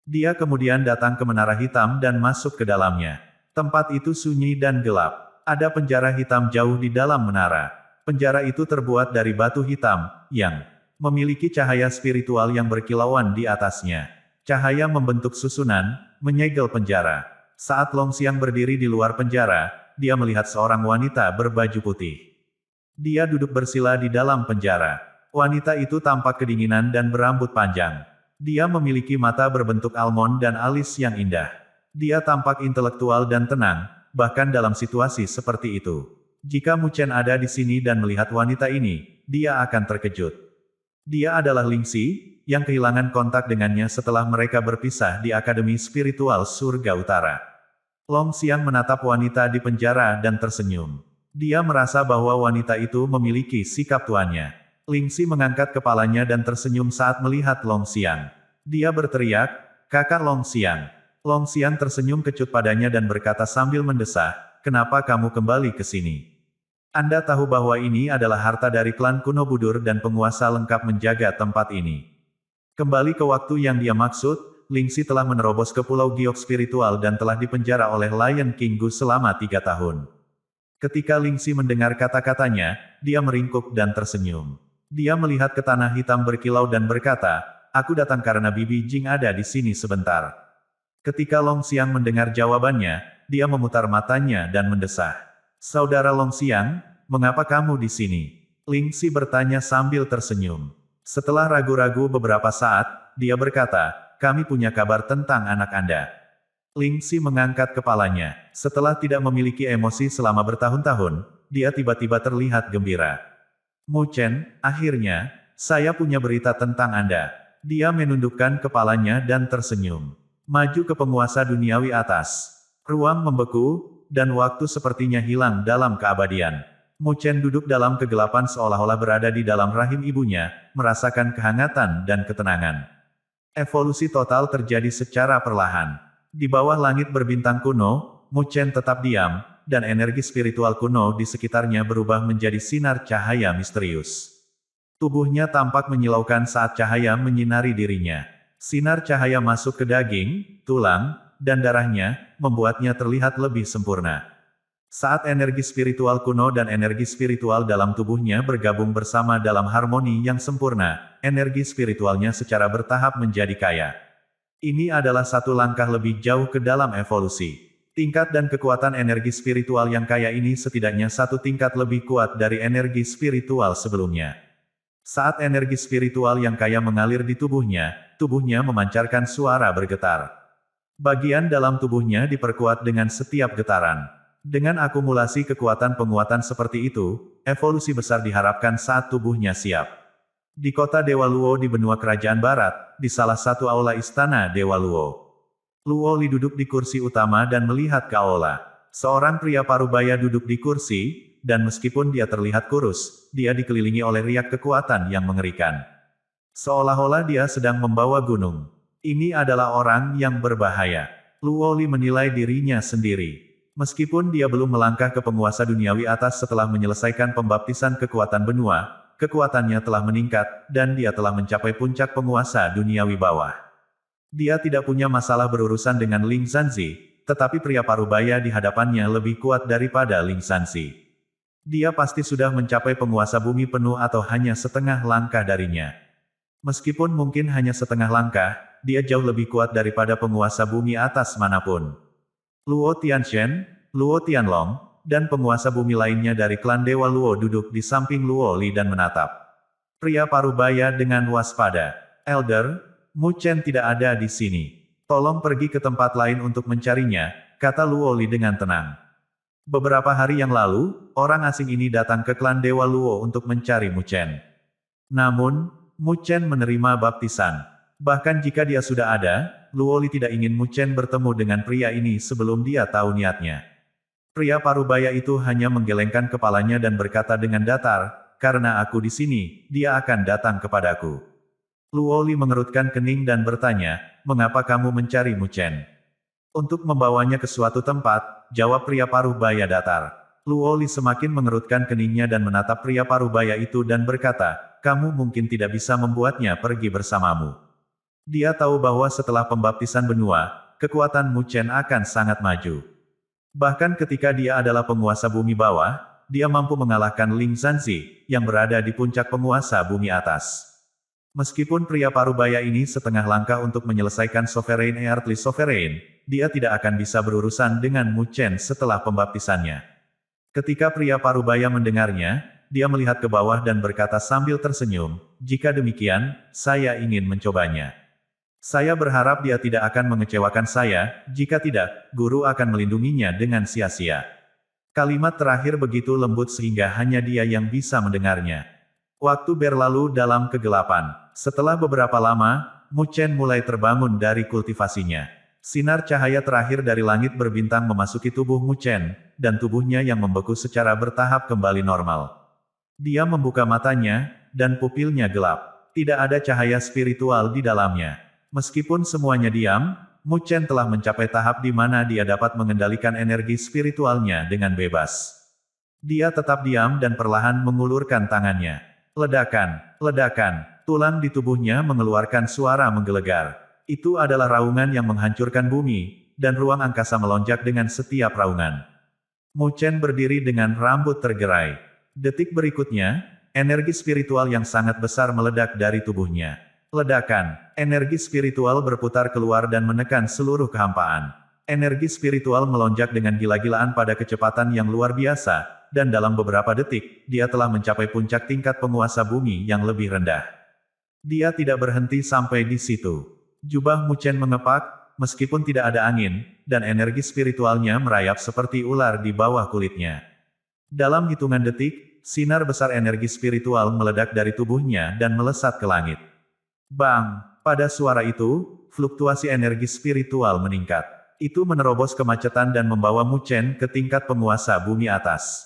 Dia kemudian datang ke menara hitam dan masuk ke dalamnya. Tempat itu sunyi dan gelap. Ada penjara hitam jauh di dalam menara. Penjara itu terbuat dari batu hitam, yang memiliki cahaya spiritual yang berkilauan di atasnya. Cahaya membentuk susunan, menyegel penjara. Saat Long Xiang berdiri di luar penjara, dia melihat seorang wanita berbaju putih. Dia duduk bersila di dalam penjara. Wanita itu tampak kedinginan dan berambut panjang. Dia memiliki mata berbentuk almond dan alis yang indah. Dia tampak intelektual dan tenang, bahkan dalam situasi seperti itu. Jika Mu Chen ada di sini dan melihat wanita ini, dia akan terkejut. Dia adalah Ling Xi, yang kehilangan kontak dengannya setelah mereka berpisah di Akademi Spiritual Surga Utara. Long Xiang menatap wanita di penjara dan tersenyum. Dia merasa bahwa wanita itu memiliki sikap tuannya. Ling Xi mengangkat kepalanya dan tersenyum saat melihat Long Xiang. Dia berteriak, kakak Long Xiang. Long Xiang tersenyum kecut padanya dan berkata sambil mendesah, kenapa kamu kembali ke sini? Anda tahu bahwa ini adalah harta dari klan kuno Budur dan penguasa lengkap menjaga tempat ini. Kembali ke waktu yang dia maksud, Ling Xi telah menerobos ke Pulau Giok Spiritual dan telah dipenjara oleh Lion King Gu selama 3 tahun. Ketika Ling Xi mendengar kata-katanya, dia meringkuk dan tersenyum. Dia melihat ke tanah hitam berkilau dan berkata, aku datang karena Bibi Jing ada di sini sebentar. Ketika Long Xiang mendengar jawabannya, dia memutar matanya dan mendesah. Saudara Long Xiang, mengapa kamu di sini? Ling Xi bertanya sambil tersenyum. Setelah ragu-ragu beberapa saat, dia berkata, kami punya kabar tentang anak Anda. Ling Xi mengangkat kepalanya. Setelah tidak memiliki emosi selama bertahun-tahun, dia tiba-tiba terlihat gembira. Mu Chen, akhirnya, saya punya berita tentang Anda. Dia menundukkan kepalanya dan tersenyum. Maju ke penguasa duniawi atas. Ruang membeku, dan waktu sepertinya hilang dalam keabadian. Mu Chen duduk dalam kegelapan seolah-olah berada di dalam rahim ibunya, merasakan kehangatan dan ketenangan. Evolusi total terjadi secara perlahan. Di bawah langit berbintang kuno, Mu Chen tetap diam, dan energi spiritual kuno di sekitarnya berubah menjadi sinar cahaya misterius. Tubuhnya tampak menyilaukan saat cahaya menyinari dirinya. Sinar cahaya masuk ke daging, tulang, dan darahnya, membuatnya terlihat lebih sempurna. Saat energi spiritual kuno dan energi spiritual dalam tubuhnya bergabung bersama dalam harmoni yang sempurna, energi spiritualnya secara bertahap menjadi kaya. Ini adalah satu langkah lebih jauh ke dalam evolusi. Tingkat dan kekuatan energi spiritual yang kaya ini setidaknya satu tingkat lebih kuat dari energi spiritual sebelumnya. Saat energi spiritual yang kaya mengalir di tubuhnya memancarkan suara bergetar. Bagian dalam tubuhnya diperkuat dengan setiap getaran. Dengan akumulasi kekuatan penguatan seperti itu, evolusi besar diharapkan saat tubuhnya siap. Di kota Dewa Luo di benua kerajaan barat, di salah satu aula istana Dewa Luo. Luo Li duduk di kursi utama dan melihat ke aula. Seorang pria parubaya duduk di kursi, dan meskipun dia terlihat kurus, dia dikelilingi oleh riak kekuatan yang mengerikan. Seolah-olah dia sedang membawa gunung. Ini adalah orang yang berbahaya. Luo Li menilai dirinya sendiri. Meskipun dia belum melangkah ke penguasa duniawi atas setelah menyelesaikan pembaptisan kekuatan benua, kekuatannya telah meningkat, dan dia telah mencapai puncak penguasa duniawi bawah. Dia tidak punya masalah berurusan dengan Ling Zanzi, tetapi pria parubaya di hadapannya lebih kuat daripada Ling Zanzi. Dia pasti sudah mencapai penguasa bumi penuh atau hanya setengah langkah darinya. Meskipun mungkin hanya setengah langkah, dia jauh lebih kuat daripada penguasa bumi atas manapun. Luo Tianshen, Luo Tianlong, dan penguasa bumi lainnya dari klan Dewa Luo duduk di samping Luo Li dan menatap pria parubaya dengan waspada. Elder, Mu Chen tidak ada di sini. Tolong pergi ke tempat lain untuk mencarinya, kata Luo Li dengan tenang. Beberapa hari yang lalu, orang asing ini datang ke klan Dewa Luo untuk mencari Mu Chen. Namun, Mu Chen menerima baptisan. Bahkan jika dia sudah ada, Luo Li tidak ingin Mu Chen bertemu dengan pria ini sebelum dia tahu niatnya. Pria parubaya itu hanya menggelengkan kepalanya dan berkata dengan datar, karena aku di sini, dia akan datang kepadaku. Luo Li mengerutkan kening dan bertanya, mengapa kamu mencari Mu Chen? Untuk membawanya ke suatu tempat, jawab pria parubaya datar. Luo Li semakin mengerutkan keningnya dan menatap pria parubaya itu dan berkata, kamu mungkin tidak bisa membuatnya pergi bersamamu. Dia tahu bahwa setelah pembaptisan benua, kekuatan Mu Chen akan sangat maju. Bahkan ketika dia adalah penguasa bumi bawah, dia mampu mengalahkan Ling Zanzi, yang berada di puncak penguasa bumi atas. Meskipun pria parubaya ini setengah langkah untuk menyelesaikan Sovereign Earthly Sovereign, dia tidak akan bisa berurusan dengan Mu Chen setelah pembaptisannya. Ketika pria parubaya mendengarnya, dia melihat ke bawah dan berkata sambil tersenyum, jika demikian, saya ingin mencobanya. Saya berharap dia tidak akan mengecewakan saya, jika tidak, guru akan melindunginya dengan sia-sia. Kalimat terakhir begitu lembut sehingga hanya dia yang bisa mendengarnya. Waktu berlalu dalam kegelapan. Setelah beberapa lama, Mu Chen mulai terbangun dari kultivasinya. Sinar cahaya terakhir dari langit berbintang memasuki tubuh Mu Chen, dan tubuhnya yang membeku secara bertahap kembali normal. Dia membuka matanya, dan pupilnya gelap. Tidak ada cahaya spiritual di dalamnya. Meskipun semuanya diam, Mu Chen telah mencapai tahap di mana dia dapat mengendalikan energi spiritualnya dengan bebas. Dia tetap diam dan perlahan mengulurkan tangannya. Ledakan, ledakan, tulang di tubuhnya mengeluarkan suara menggelegar. Itu adalah raungan yang menghancurkan bumi, dan ruang angkasa melonjak dengan setiap raungan. Mu Chen berdiri dengan rambut tergerai. Detik berikutnya, energi spiritual yang sangat besar meledak dari tubuhnya. Ledakan, energi spiritual berputar keluar dan menekan seluruh kehampaan. Energi spiritual melonjak dengan gila-gilaan pada kecepatan yang luar biasa, dan dalam beberapa detik, dia telah mencapai puncak tingkat penguasa bumi yang lebih rendah. Dia tidak berhenti sampai di situ. Jubah Mu Chen mengepak, meskipun tidak ada angin, dan energi spiritualnya merayap seperti ular di bawah kulitnya. Dalam hitungan detik, sinar besar energi spiritual meledak dari tubuhnya dan melesat ke langit. Bang! Pada suara itu, fluktuasi energi spiritual meningkat. Itu menerobos kemacetan dan membawa Mu Chen ke tingkat penguasa bumi atas.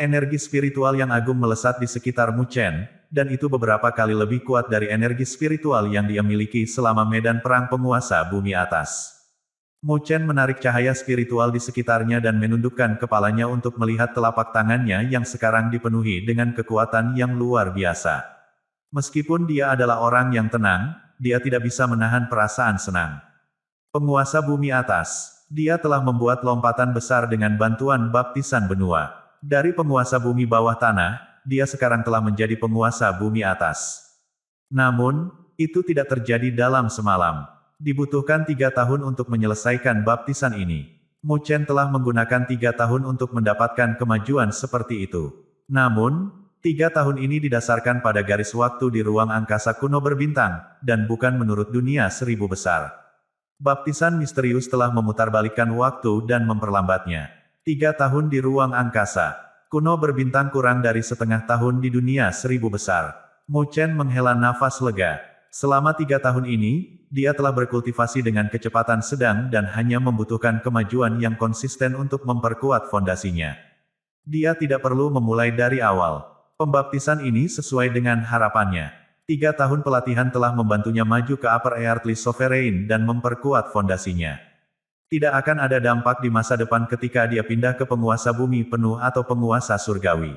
Energi spiritual yang agung melesat di sekitar Mu Chen, dan itu beberapa kali lebih kuat dari energi spiritual yang dia miliki selama medan perang penguasa bumi atas. Mu Chen menarik cahaya spiritual di sekitarnya dan menundukkan kepalanya untuk melihat telapak tangannya yang sekarang dipenuhi dengan kekuatan yang luar biasa. Meskipun dia adalah orang yang tenang, dia tidak bisa menahan perasaan senang. Penguasa bumi atas, dia telah membuat lompatan besar dengan bantuan baptisan benua. Dari penguasa bumi bawah tanah, dia sekarang telah menjadi penguasa bumi atas. Namun, itu tidak terjadi dalam semalam. Dibutuhkan 3 tahun untuk menyelesaikan baptisan ini. Mu Chen telah menggunakan 3 tahun untuk mendapatkan kemajuan seperti itu. Namun, 3 tahun ini didasarkan pada garis waktu di ruang angkasa kuno berbintang, dan bukan menurut dunia 1000 besar. Baptisan misterius telah memutarbalikkan waktu dan memperlambatnya. 3 tahun di ruang angkasa kuno berbintang kurang dari setengah tahun di dunia 1000 besar. Mu Chen menghela nafas lega. Selama 3 tahun ini, dia telah berkultivasi dengan kecepatan sedang dan hanya membutuhkan kemajuan yang konsisten untuk memperkuat fondasinya. Dia tidak perlu memulai dari awal. Pembaptisan ini sesuai dengan harapannya. 3 tahun pelatihan telah membantunya maju ke Upper Earthly Sovereign dan memperkuat fondasinya. Tidak akan ada dampak di masa depan ketika dia pindah ke penguasa bumi penuh atau penguasa surgawi.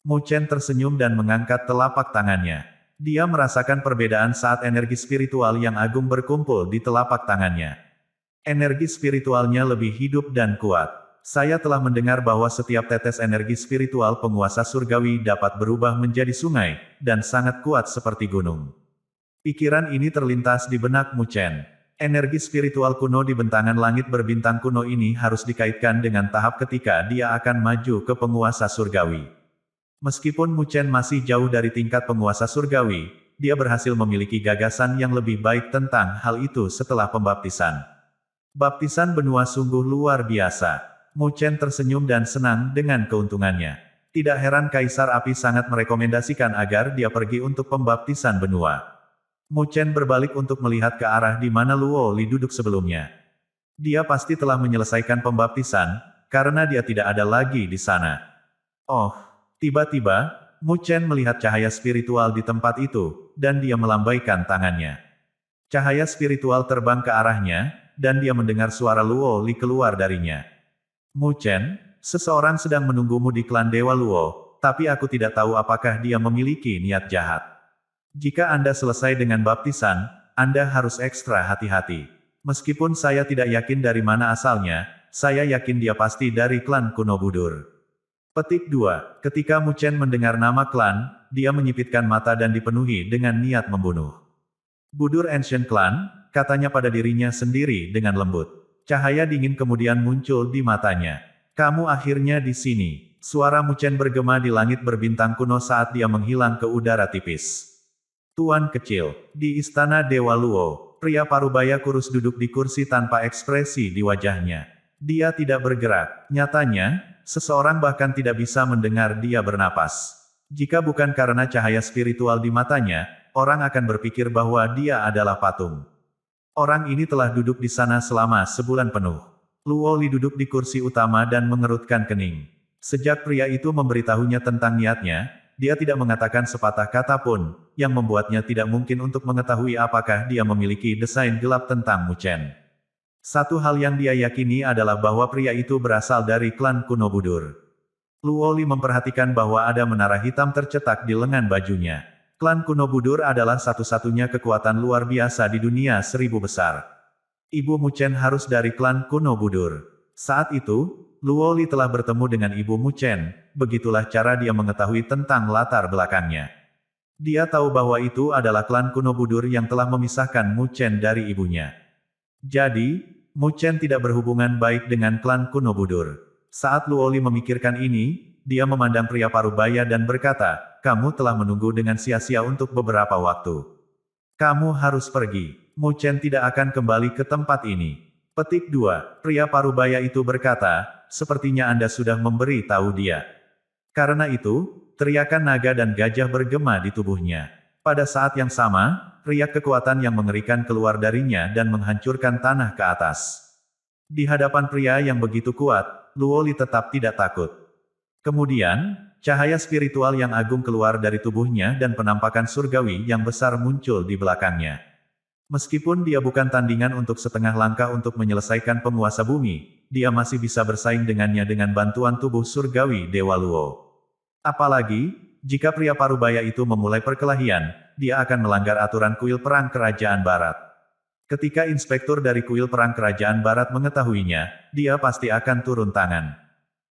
Mu Chen tersenyum dan mengangkat telapak tangannya. Dia merasakan perbedaan saat energi spiritual yang agung berkumpul di telapak tangannya. Energi spiritualnya lebih hidup dan kuat. Saya telah mendengar bahwa setiap tetes energi spiritual penguasa surgawi dapat berubah menjadi sungai, dan sangat kuat seperti gunung. Pikiran ini terlintas di benak Mu Chen. Energi spiritual kuno di bentangan langit berbintang kuno ini harus dikaitkan dengan tahap ketika dia akan maju ke penguasa surgawi. Meskipun Mu Chen masih jauh dari tingkat penguasa surgawi, dia berhasil memiliki gagasan yang lebih baik tentang hal itu setelah pembaptisan. Baptisan benua sungguh luar biasa. Mu Chen tersenyum dan senang dengan keuntungannya. Tidak heran Kaisar Api sangat merekomendasikan agar dia pergi untuk pembaptisan benua. Mu Chen berbalik untuk melihat ke arah di mana Luo Li duduk sebelumnya. Dia pasti telah menyelesaikan pembaptisan, karena dia tidak ada lagi di sana. Oh, tiba-tiba, Mu Chen melihat cahaya spiritual di tempat itu, dan dia melambaikan tangannya. Cahaya spiritual terbang ke arahnya, dan dia mendengar suara Luo Li keluar darinya. Mu Chen, seseorang sedang menunggumu di klan Dewa Luo, tapi aku tidak tahu apakah dia memiliki niat jahat. Jika Anda selesai dengan baptisan, Anda harus ekstra hati-hati. Meskipun saya tidak yakin dari mana asalnya, saya yakin dia pasti dari klan kuno Budur. Petik 2. Ketika Mu Chen mendengar nama klan, dia menyipitkan mata dan dipenuhi dengan niat membunuh. Budur Ancient Clan, katanya pada dirinya sendiri dengan lembut. Cahaya dingin kemudian muncul di matanya. Kamu akhirnya di sini. Suara Mu Chen bergema di langit berbintang kuno saat dia menghilang ke udara tipis. Tuan kecil, di istana Dewa Luo, pria parubaya kurus duduk di kursi tanpa ekspresi di wajahnya. Dia tidak bergerak. Nyatanya, seseorang bahkan tidak bisa mendengar dia bernapas. Jika bukan karena cahaya spiritual di matanya, orang akan berpikir bahwa dia adalah patung. Orang ini telah duduk di sana selama sebulan penuh. Luo Li duduk di kursi utama dan mengerutkan kening. Sejak pria itu memberitahunya tentang niatnya, dia tidak mengatakan sepatah kata pun, yang membuatnya tidak mungkin untuk mengetahui apakah dia memiliki desain gelap tentang Mu Chen. Satu hal yang dia yakini adalah bahwa pria itu berasal dari klan kuno Budur. Luo Li memperhatikan bahwa ada menara hitam tercetak di lengan bajunya. Klan kuno Budur adalah satu-satunya kekuatan luar biasa di dunia 1000 besar. Ibu Mu Chen harus dari klan kuno Budur. Saat itu, Luo Li telah bertemu dengan ibu Mu Chen, begitulah cara dia mengetahui tentang latar belakangnya. Dia tahu bahwa itu adalah klan kuno Budur yang telah memisahkan Mu Chen dari ibunya. Jadi, Mu Chen tidak berhubungan baik dengan klan kuno Budur. Saat Luo Li memikirkan ini, dia memandang pria parubaya dan berkata, kamu telah menunggu dengan sia-sia untuk beberapa waktu. Kamu harus pergi. Mu Chen tidak akan kembali ke tempat ini. Petik 2. Pria parubaya itu berkata, sepertinya Anda sudah memberi tahu dia. Karena itu, teriakan naga dan gajah bergema di tubuhnya. Pada saat yang sama, riak kekuatan yang mengerikan keluar darinya dan menghancurkan tanah ke atas. Di hadapan pria yang begitu kuat, Luo Li tetap tidak takut. Kemudian, cahaya spiritual yang agung keluar dari tubuhnya dan penampakan surgawi yang besar muncul di belakangnya. Meskipun dia bukan tandingan untuk setengah langkah untuk menyelesaikan penguasa bumi, dia masih bisa bersaing dengannya dengan bantuan tubuh surgawi Dewa Luo. Apalagi, jika pria parubaya itu memulai perkelahian, dia akan melanggar aturan kuil perang kerajaan barat. Ketika inspektur dari kuil perang kerajaan barat mengetahuinya, dia pasti akan turun tangan.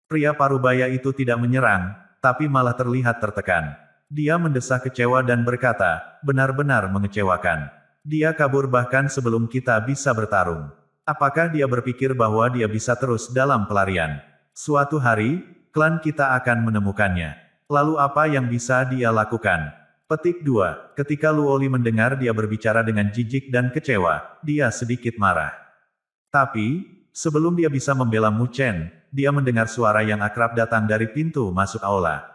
Pria parubaya itu tidak menyerang, tapi malah terlihat tertekan. Dia mendesah kecewa dan berkata, benar-benar mengecewakan. Dia kabur bahkan sebelum kita bisa bertarung. Apakah dia berpikir bahwa dia bisa terus dalam pelarian? Suatu hari, klan kita akan menemukannya. Lalu apa yang bisa dia lakukan? Petik 2. Ketika Luo Li mendengar dia berbicara dengan jijik dan kecewa, dia sedikit marah. Tapi, sebelum dia bisa membela Mu Chen, dia mendengar suara yang akrab datang dari pintu masuk aula.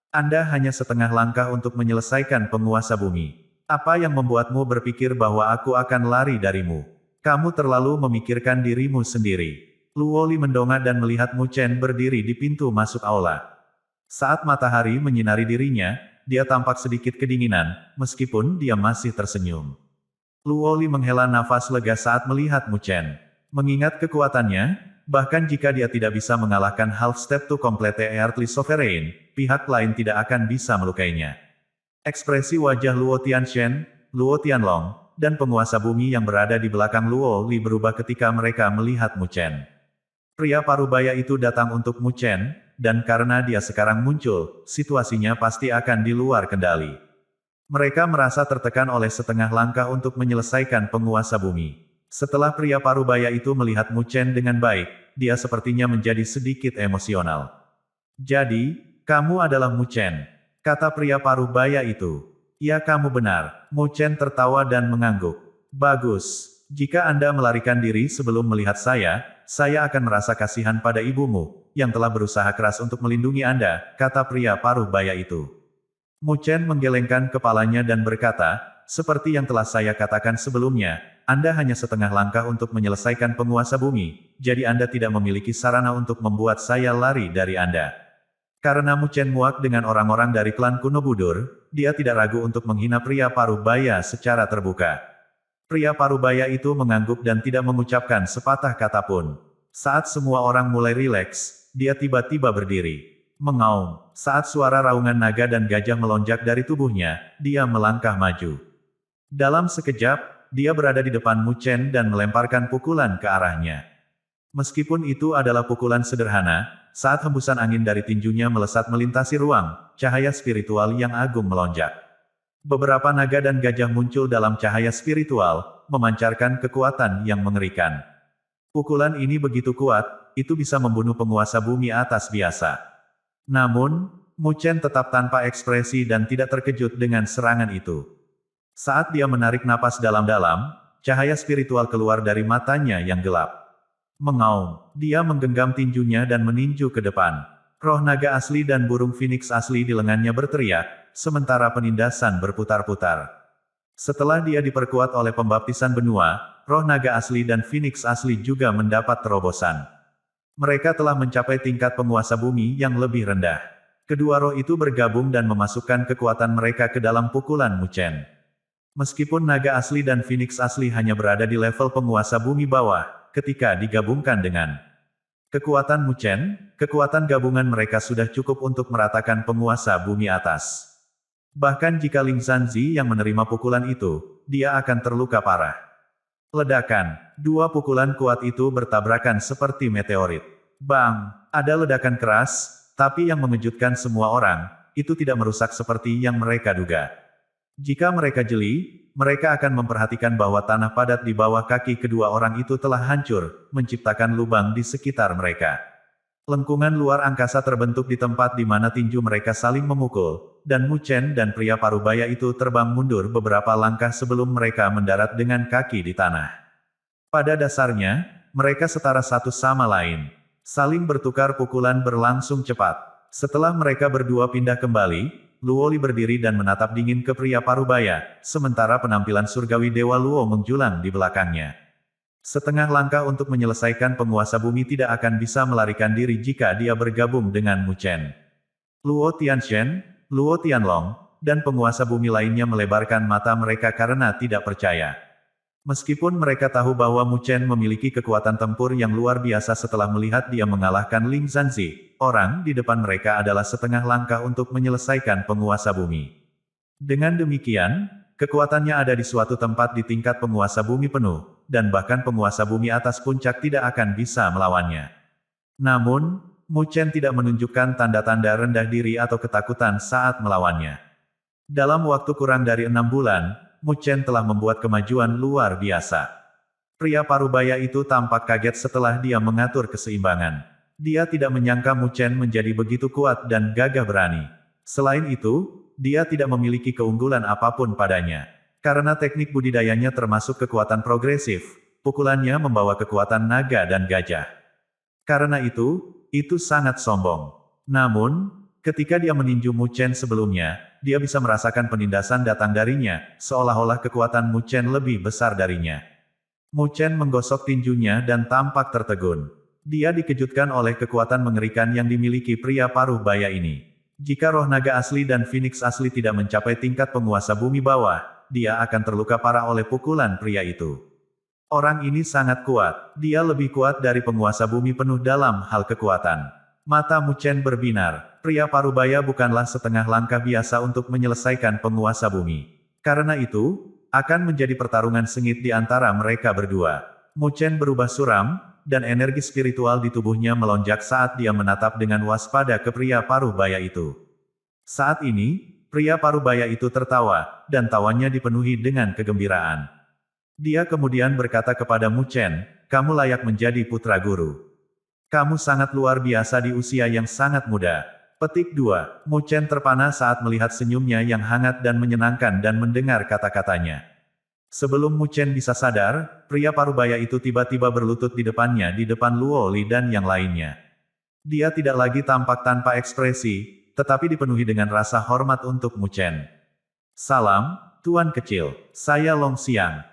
Anda hanya setengah langkah untuk menyelesaikan penguasa bumi. Apa yang membuatmu berpikir bahwa aku akan lari darimu? Kamu terlalu memikirkan dirimu sendiri. Luo Li mendongak dan melihat Mu Chen berdiri di pintu masuk aula. Saat matahari menyinari dirinya, dia tampak sedikit kedinginan, meskipun dia masih tersenyum. Luo Li menghela nafas lega saat melihat Mu Chen. Mengingat kekuatannya, bahkan jika dia tidak bisa mengalahkan half step to complete Earthly Sovereign, pihak lain tidak akan bisa melukainya. Ekspresi wajah Luo Tianshen, Luo Tianlong, dan penguasa bumi yang berada di belakang Luo Li berubah ketika mereka melihat Mu Chen. Pria parubaya itu datang untuk Mu Chen, dan karena dia sekarang muncul, situasinya pasti akan di luar kendali. Mereka merasa tertekan oleh setengah langkah untuk menyelesaikan penguasa bumi. Setelah pria parubaya itu melihat Mu Chen dengan baik, dia sepertinya menjadi sedikit emosional. Jadi, kamu adalah Mu Chen, kata pria parubaya itu. Ya, kamu benar. Mu Chen tertawa dan mengangguk. Bagus. Jika Anda melarikan diri sebelum melihat saya akan merasa kasihan pada ibumu, yang telah berusaha keras untuk melindungi Anda, kata pria parubaya itu. Mu Chen menggelengkan kepalanya dan berkata, seperti yang telah saya katakan sebelumnya, Anda hanya setengah langkah untuk menyelesaikan penguasa bumi, jadi Anda tidak memiliki sarana untuk membuat saya lari dari Anda. Karena Mu Chen muak dengan orang-orang dari klan kuno Budur, dia tidak ragu untuk menghina pria parubaya secara terbuka. Pria parubaya itu mengangguk dan tidak mengucapkan sepatah kata pun. Saat semua orang mulai rileks, dia tiba-tiba berdiri. Mengaum. Saat suara raungan naga dan gajah melonjak dari tubuhnya, dia melangkah maju. Dalam sekejap, dia berada di depan Mu Chen dan melemparkan pukulan ke arahnya. Meskipun itu adalah pukulan sederhana, saat hembusan angin dari tinjunya melesat melintasi ruang, cahaya spiritual yang agung melonjak. Beberapa naga dan gajah muncul dalam cahaya spiritual, memancarkan kekuatan yang mengerikan. Pukulan ini begitu kuat, itu bisa membunuh penguasa bumi atas biasa. Namun, Mu Chen tetap tanpa ekspresi dan tidak terkejut dengan serangan itu. Saat dia menarik napas dalam-dalam, cahaya spiritual keluar dari matanya yang gelap. Mengaum, dia menggenggam tinjunya dan meninju ke depan. Roh naga asli dan burung phoenix asli di lengannya berteriak, sementara penindasan berputar-putar. Setelah dia diperkuat oleh pembaptisan benua, roh naga asli dan phoenix asli juga mendapat terobosan. Mereka telah mencapai tingkat penguasa bumi yang lebih rendah. Kedua roh itu bergabung dan memasukkan kekuatan mereka ke dalam pukulan Mu Chen. Meskipun naga asli dan phoenix asli hanya berada di level penguasa bumi bawah, ketika digabungkan dengan kekuatan Mu Chen, kekuatan gabungan mereka sudah cukup untuk meratakan penguasa bumi atas. Bahkan jika Ling Zanzi yang menerima pukulan itu, dia akan terluka parah. Ledakan. Dua pukulan kuat itu bertabrakan seperti meteorit. Bang! Ada ledakan keras, tapi yang mengejutkan semua orang, itu tidak merusak seperti yang mereka duga. Jika mereka jeli, mereka akan memperhatikan bahwa tanah padat di bawah kaki kedua orang itu telah hancur, menciptakan lubang di sekitar mereka. Lengkungan luar angkasa terbentuk di tempat di mana tinju mereka saling memukul, dan Mu Chen dan pria parubaya itu terbang mundur beberapa langkah sebelum mereka mendarat dengan kaki di tanah. Pada dasarnya, mereka setara satu sama lain. Saling bertukar pukulan berlangsung cepat. Setelah mereka berdua pindah kembali, Luoli berdiri dan menatap dingin ke pria parubaya, sementara penampilan surgawi Dewa Luo menjulang di belakangnya. Setengah langkah untuk menyelesaikan penguasa bumi tidak akan bisa melarikan diri jika dia bergabung dengan Mu Chen. Luo Tianshen, Luo Tianlong, dan penguasa bumi lainnya melebarkan mata mereka karena tidak percaya. Meskipun mereka tahu bahwa Mu Chen memiliki kekuatan tempur yang luar biasa setelah melihat dia mengalahkan Ling Zanzi, orang di depan mereka adalah setengah langkah untuk menyelesaikan penguasa bumi. Dengan demikian, kekuatannya ada di suatu tempat di tingkat penguasa bumi penuh, dan bahkan penguasa bumi atas puncak tidak akan bisa melawannya. Namun, Mu Chen tidak menunjukkan tanda-tanda rendah diri atau ketakutan saat melawannya. Dalam waktu kurang dari 6 bulan, Mu Chen telah membuat kemajuan luar biasa. Pria parubaya itu tampak kaget setelah dia mengatur keseimbangan. Dia tidak menyangka Mu Chen menjadi begitu kuat dan gagah berani. Selain itu, dia tidak memiliki keunggulan apapun padanya. Karena teknik budidayanya termasuk kekuatan progresif, pukulannya membawa kekuatan naga dan gajah. Karena itu sangat sombong. Namun, ketika dia meninju Mu Chen sebelumnya, dia bisa merasakan penindasan datang darinya, seolah-olah kekuatan Mu Chen lebih besar darinya. Mu Chen menggosok tinjunya dan tampak tertegun. Dia dikejutkan oleh kekuatan mengerikan yang dimiliki pria paruh baya ini. Jika roh naga asli dan Phoenix asli tidak mencapai tingkat penguasa bumi bawah, dia akan terluka parah oleh pukulan pria itu. Orang ini sangat kuat. Dia lebih kuat dari penguasa bumi penuh dalam hal kekuatan. Mata Mu Chen berbinar. Pria parubaya bukanlah setengah langkah biasa untuk menyelesaikan penguasa bumi. Karena itu, akan menjadi pertarungan sengit di antara mereka berdua. Mu Chen berubah suram, dan energi spiritual di tubuhnya melonjak saat dia menatap dengan waspada ke pria parubaya itu. Saat ini, pria parubaya itu tertawa, dan tawanya dipenuhi dengan kegembiraan. Dia kemudian berkata kepada Mu Chen, "Kamu layak menjadi putra guru. Kamu sangat luar biasa di usia yang sangat muda." Petik 2. Mu Chen terpana saat melihat senyumnya yang hangat dan menyenangkan dan mendengar kata-katanya. Sebelum Mu Chen bisa sadar, pria parubaya itu tiba-tiba berlutut di depannya di depan Luo Li dan yang lainnya. Dia tidak lagi tampak tanpa ekspresi, tetapi dipenuhi dengan rasa hormat untuk Mu Chen. "Salam, Tuan Kecil. Saya Long Xiang."